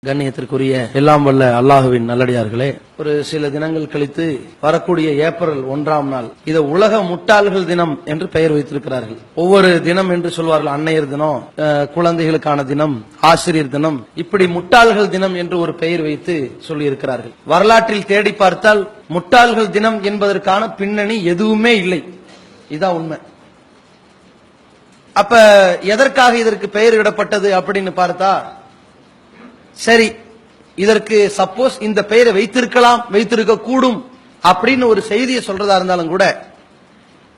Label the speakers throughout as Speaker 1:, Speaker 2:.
Speaker 1: கண்ணியத்திற்குரிய எல்லாம் வல்ல அல்லாஹுவின் நல்லடியார்களே, ஒரு சில தினங்கள் கழித்து வரக்கூடிய ஏப்ரல் 1ஆம் நாள் இதை உலக முட்டாள்கள் தினம் என்று பெயர் வைத்திருக்கிறார்கள். ஒவ்வொரு தினம் என்று சொல்வார்கள். அன்னையர் தினம், குழந்தைகளுக்கான தினம், ஆசிரியர் தினம், இப்படி முட்டாள்கள் தினம் என்று ஒரு பெயர் வைத்து சொல்லி இருக்கிறார்கள். வரலாற்றில் தேடி பார்த்தால் முட்டாள்கள் தினம் என்பதற்கான பின்னணி எதுவுமே இல்லை. இதுதான் உண்மை. அப்ப எதற்காக இதற்கு பெயர் இடப்பட்டது அப்படின்னு பார்த்தா, சரி, இதற்கு சப்போஸ் இந்த பெயரை வைத்திருக்கலாம், வைத்திருக்க கூடும் அப்படின்னு ஒரு செய்தியை சொல்றதா இருந்தாலும் கூட,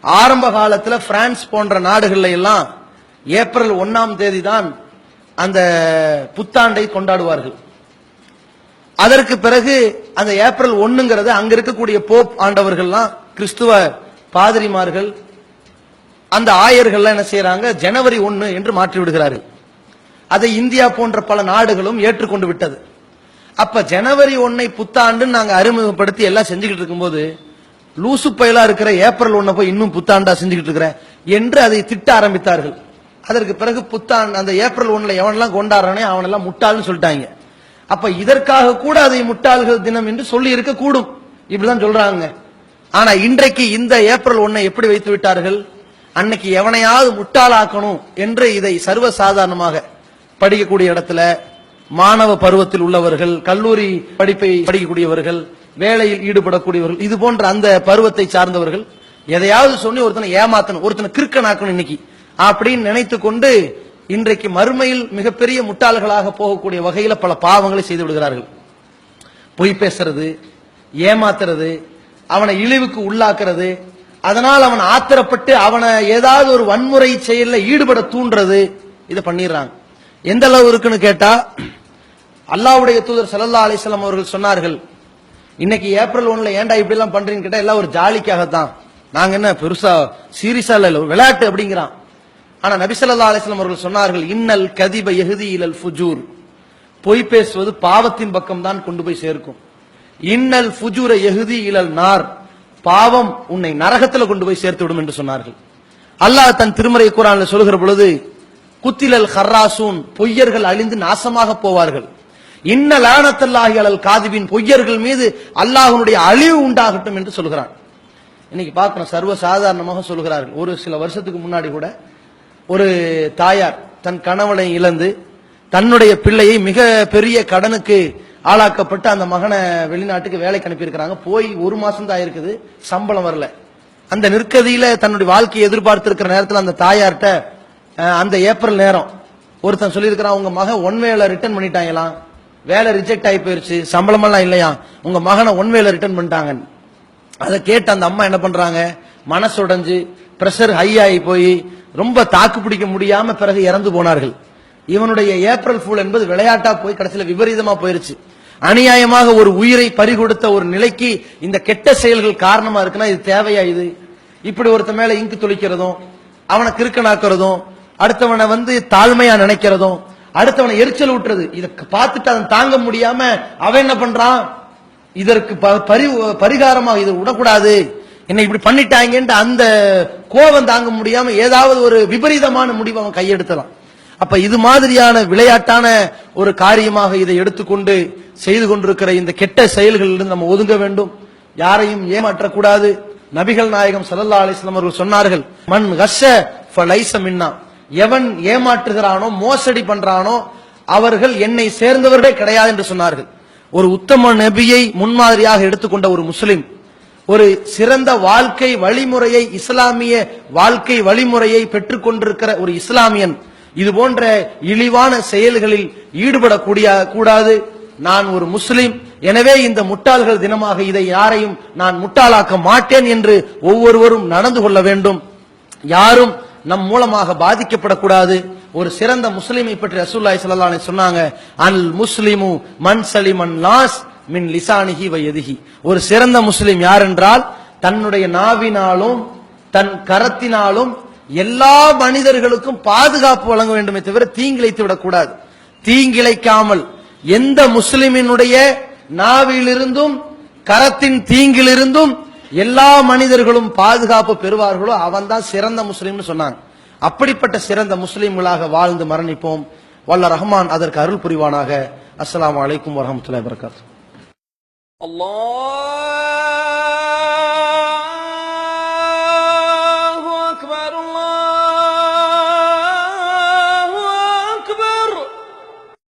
Speaker 1: ஆரம்ப காலத்துல பிரான்ஸ் போன்ற நாடுகள்ல எல்லாம் ஏப்ரல் 1ஆம் தேதி தான் அந்த புத்தாண்டை கொண்டாடுவார்கள். அதற்கு பிறகு அந்த ஏப்ரல் 1ங்கிறது அங்க இருக்கக்கூடிய போப் ஆண்டவர்கள்லாம், கிறிஸ்துவ பாதிரிமார்கள், அந்த ஆயர்கள் என்ன செய்யறாங்க, ஜனவரி 1 என்று மாற்றி விடுகிறார்கள். அதை இந்தியா போன்ற பல நாடுகளும் ஏற்றுக்கொண்டு விட்டது. அப்ப ஜனவரி 1 புத்தாண்டு நாங்க அறிமுகப்படுத்தி எல்லாம் செஞ்சுக்கிட்டு இருக்கும்போது, லூசு பயலா இருக்கிற ஏப்ரல் 1 போய் இன்னும் புத்தாண்டா செஞ்சுக்கிட்டு இருக்கிற என்று அதை திட்ட ஆரம்பித்தார்கள். அதற்கு பிறகு புத்தாண்டு அந்த ஏப்ரல் 1 எவனெல்லாம் கொண்டாடுறானே அவனெல்லாம் முட்டாள்னு சொல்லிட்டாங்க. அப்ப இதற்காக கூட அதை முட்டாள்கள் தினம் என்று சொல்லி இருக்க கூடும், இப்படிதான் சொல்றாங்க. ஆனா இன்றைக்கு இந்த ஏப்ரல் 1 எப்படி வைத்து விட்டார்கள், அன்னைக்கு எவனையாவது முட்டாளாக்கணும் என்று இதை சர்வசாதாரணமாக படிக்கக்கூடிய இடத்துல, மாணவ பருவத்தில் உள்ளவர்கள், கல்லூரி படிப்பை படிக்கக்கூடியவர்கள், வேலையில் ஈடுபடக்கூடியவர்கள், இது போன்ற அந்த பருவத்தை சார்ந்தவர்கள் எதையாவது சொல்லி ஒருத்தனை ஏமாத்தணும், ஒருத்தனை கிறுக்கனாக்கணும் இன்னைக்கு அப்படின்னு நினைத்து கொண்டு இன்றைக்கு மறுமையில் மிகப்பெரிய முட்டாள்களாக போகக்கூடிய வகையில பல பாவங்களை செய்து விடுகிறார்கள். பொய் பேசுறது, ஏமாத்துறது, அவனை இழிவுக்கு உள்ளாக்குறது, அதனால் அவன் ஆத்திரப்பட்டு அவனை ஏதாவது ஒரு வன்முறை செயல்ல ஈடுபட தூண்டுறது, இதை பண்ணிடுறாங்க. எந்த அளவு இருக்குன்னு கேட்டா, அல்லாஹ்வுடைய தூதர் ஸல்லல்லாஹு அலைஹி வஸல்லம் அவர்கள் சொன்னார்கள், இன்னைக்கு ஏப்ரல் 1 ஏன்டா இப்படி எல்லாம் பண்றீங்கன்னு கேட்டா, எல்லாம் ஒரு ஜாலிக்காகத்தான், நாங்க என்ன பெருசா சீரியஸா இல்ல, விளையாட்டு அப்படிங்கிறான். ஆனா நபி ஸல்லல்லாஹு அலைஹி வஸல்லம் அவர்கள் சொன்னார்கள், இன்னல் கதிப யஹ்தி இலல் ஃபுஜூர், பொய் பேசுவது பாவத்தின் பக்கம் தான் கொண்டு போய் சேர்க்கும். இன்னல் ஃபுஜூர யஹ்தி இலல் நார், பாவம் உன்னை நரகத்துல கொண்டு போய் சேர்த்து விடும் என்று சொன்னார்கள். அல்லாஹ் தன் திருமறை குர்ஆன்ல சொல்கிற பொழுது, குத்திலல் ஹர்ராசூன், பொய்யர்கள் அழிந்து நாசமாக போவார்கள். இன்ன லானத்தல்லாஹி அலல் காதிபின், பொய்யர்கள் மீது அல்லாஹ்வுடைய அழிவு உண்டாகட்டும் என்று சொல்கிறான். இன்னைக்கு பார்க்கணும், சர்வ சாதாரணமாக சொல்கிறார்கள். ஒரு சில வருஷத்துக்கு முன்னாடி கூட ஒரு தாயார் தன் கணவனை இழந்து தன்னுடைய பிள்ளையை மிக பெரிய கடனுக்கு ஆளாக்கப்பட்டு அந்த மகனை வெளிநாட்டுக்கு வேலைக்கு அனுப்பியிருக்கிறாங்க. போய் 1 மாசம் தான் இருக்குது, சம்பளம் வரல. அந்த நிற்கதியில தன்னுடைய வாழ்க்கையை எதிர்பார்த்திருக்கிற நேரத்தில் அந்த தாயார்கிட்ட அந்த ஏப்ரல் நேரம் ஒருத்தன் சொல்லியிருக்கிறான், உங்க மகன் 1 வேல ரிட்டர்ன் பண்ணிட்டாங்களாம், வேலை ரிஜெக்ட் ஆகி போயிருச்சு, சம்பளம் எல்லாம் இல்லையா, உங்க மகனை 1 வேல ரிட்டர்ன் பண்ணிட்டாங்க. அதை கேட்டு அந்த அம்மா என்ன பண்றாங்க, மனசு உடைஞ்சு பிரஷர் ஹை ஆகி போய் ரொம்ப தாக்கு பிடிக்க முடியாம பிறகு இறந்து போனார்கள். இவனுடைய ஏப்ரல் ஃபூல் என்பது விளையாட்டா போய் கடைசியில விபரீதமா போயிருச்சு. அநியாயமாக ஒரு உயிரை பறிகொடுத்த ஒரு நிலைக்கு இந்த கெட்ட செயல்கள் காரணமா இருக்குன்னா, இது தேவையா? இது இப்படி ஒருத்த மேல இங்கு தொளிக்கிறதும், அவனை கிறுக்கனாக்குறதும், அடுத்தவனை தாழ்மையா நினைக்கிறதும், அடுத்தவனை எரிச்சல் ஊட்டுறது, இதை பார்த்துட்டு அவன் தாங்க முடியாம அவன் என்ன பண்றான், இதற்கு பரிகாரமாக இது விடக்கூடாது, என்ன இப்படி பண்ணிட்டாங்க, அந்த கோபம் தாங்க முடியாம ஏதாவது ஒரு விபரீதமான முடிவு அவன் கையெடுத்தலாம். அப்ப இது மாதிரியான விளையாட்டான ஒரு காரியமாக இதை எடுத்துக்கொண்டு செய்து கொண்டிருக்கிற இந்த கெட்ட செயல்களிலிருந்து நம்ம ஒதுங்க வேண்டும். யாரையும் ஏமாற்றக்கூடாது. நபிகள் நாயகம் ஸல்லல்லாஹு அலைஹி வஸல்லம் அவர்கள் சொன்னார்கள், மன் கஸ்ஸ ஃபலைஸ மின்னா, எவன் ஏமாற்றுகிறானோ மோசடி பண்றானோ அவர்கள் என்னை சேர்ந்தவர்களே கிடையாது என்று சொன்னார்கள். ஒரு உத்தம நபியை முன்மாதிரியாக எடுத்துக்கொண்ட ஒரு முஸ்லிம், ஒரு சிறந்த வாழ்க்கை வழிமுறையை, இஸ்லாமிய வாழ்க்கை வழிமுறையை பெற்றுக் கொண்டிருக்கிற ஒரு இஸ்லாமியன் இது போன்ற இழிவான செயல்களில் ஈடுபடக்கூடிய கூடாது. நான் ஒரு முஸ்லிம், எனவே இந்த முட்டாள்கள் தினமாக இதை யாரையும் நான் முட்டாளாக்க மாட்டேன் என்று ஒவ்வொருவரும் நடந்து கொள்ள வேண்டும். யாரும் நம் மூலமாக பாதிக்கப்படக்கூடாது. ஒரு சிறந்த முஸ்லிமை பற்றி ரசூலுல்லாஹி ஸல்லல்லாஹு அலைஹி சொன்னாங்க, அல் முஸ்லிமு மன் சலிமன் நாஸ் மின் லிசானிஹி வ யதிஹி, ஒரு சிறந்த முஸ்லிம் யார் என்றால், தன்னுடைய நாவினாலும் தன் கரத்தினாலும் எல்லா மனிதர்களுக்கும் பாதுகாப்பு வழங்க வேண்டுமே தவிர தீங்கிழைத்து விடக்கூடாது. தீங்கிழைக்காமல் எந்த முஸ்லிமினுடைய நாவிலிருந்தும் கரத்தின் தீங்கிலிருந்தும் எல்லா மனிதர்களும் பாதுகாப்பு பெறுவார்களோ அவன் தான் சிறந்த முஸ்லிம்னு சொன்னாங்க. அப்படிப்பட்ட சிறந்த முஸ்லிம்களாக வாழ்ந்து மரணிப்போம். வல்ல ரஹ்மான் அதற்கு அருள் புரிவானாக. அஸ்ஸலாமு அலைக்கும் வரஹ்மத்துல்லாஹி வபரகாத்துஹு.
Speaker 2: Allah